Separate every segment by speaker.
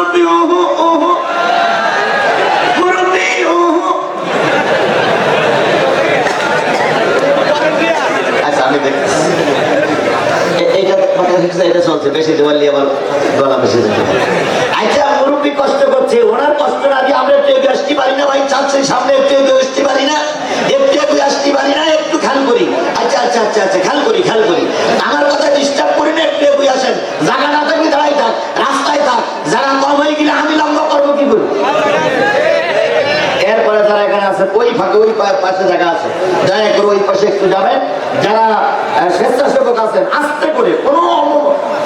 Speaker 1: মুরব্বী ওহো ওহো, মুরব্বী ওহো। আচ্ছা আমি দেখছি এইটা এটা চলছে, বেশি দেওয়ালি আবার গলা বেশি যেতে পারে। আচ্ছা মুরব্বী কষ্ট করছে, ওনার কষ্ট না দিয়ে আমরা একটু এগিয়ে আসতে পারি না ভাই? চাচ্ছে সামনে একটু এগিয়ে আসতে পারি না? একটু এগিয়ে আসতে পারি না? একটু খেয়াল করি। আচ্ছা আচ্ছা আচ্ছা আচ্ছা খেয়াল করি খেয়াল করি, আমার কথা ডিস্টার্ব করি না, একটু এগিয়ে আসেন। জায়গা না থাকলে দাঁড়াই থাক, রাস্তায় থাক, যারা কম হয়ে গেলে আমি লম্বা করবো কি করি? এরপরে যারা এখানে আছে ওই ফাঁকে ওই পাশে জায়গা আছে, দয়া করে ওই পাশে একটু যাবেন। যারা স্বেচ্ছাসেবক আছেন আস্তে করে, কোনো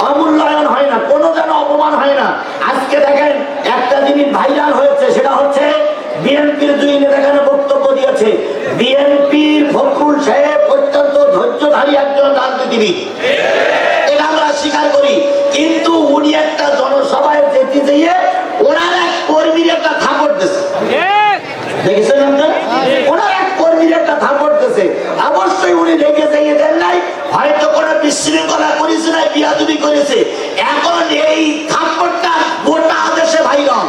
Speaker 1: অমূল্যায়ন হয় না, কোনো যেন অপমান হয় না। আজকে দেখেন একটা জিনিস ভাইরাল হয়েছে, সেটা হচ্ছে বিএনপির দুই নেতা এখানে বক্তব্য দিয়েছে। বিএনপির ফখরুল সাহেব অত্যন্ত ধৈর্যধারী একজন রাজনীতিবিদ, এটা আমরা স্বীকার করি। কিন্তু উনি একটা জনসভায় যেতে গিয়ে ওনার এক কর্মীর একটা থাপড় দিয়েছে, দেখেছেন আপনার? ওনার এক কর্মীর একটা থাপড় দিয়েছে। অবশ্যই উনি রেগে যাইয়ে দেন নাই, হয়তো কোনো বিশৃঙ্খলা করেছে না, বিয়াদবি করেছে। এখন এই থাপড়টা গোটা দেশে ভাইরাল।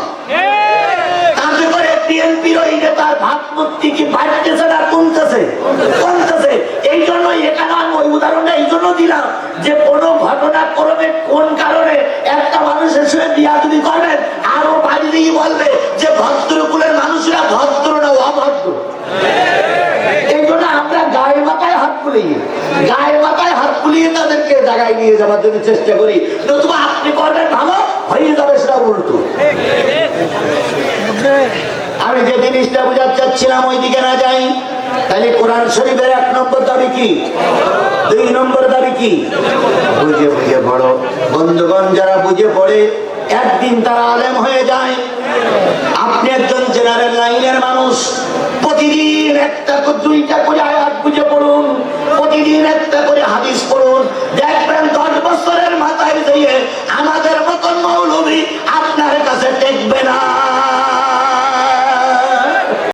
Speaker 1: তাতে করে বিএনপির ওই নেতার ভাবমূর্তি কি বাড়তেছে না কমতেছে? কমতেছে। এই জন্য এখানে আমি ওই উদাহরণটা এই জন্য দিলাম যে কোন ঘটনাক্রমে কোন কারণে একটা মানুষের সঙ্গে বিয়াদবি করবেন, আরো বাড়ি দিয়ে বলবে যে ভদ্রকুলের মানুষরা ভদ্র না অভদ্র। এই জন্য আমরা গায়ে মাথায় হাত ফুলিয়ে তাদেরকে জায়গায় নিয়ে যাওয়ার জন্য চেষ্টা করি। নতুবা আপনি করবেন ভালো, হয়ে যাবে সেটা উল্টো। আমি যে জিনিসটা বোঝাতে চাচ্ছিলাম ওই দিকে না যাই, তাহলে কোরআন শরীফের 1 নম্বর দাবি কি, 2 নম্বর দাবি কি? বুঝে বুঝে বড়। বন্ধুগণ, যারা বুঝে পড়ে একদিন তারা আলেম হয়ে যায়। আপনি একজন জেনারেল লাইনের মানুষ, প্রতিদিন একটা দুইটা করে আয়াত বুঝে পড়ুন, প্রতিদিন একটা করে হাদিস পড়ুন, দেখবেন 10 বছরের মাথায় দিয়ে আমাদের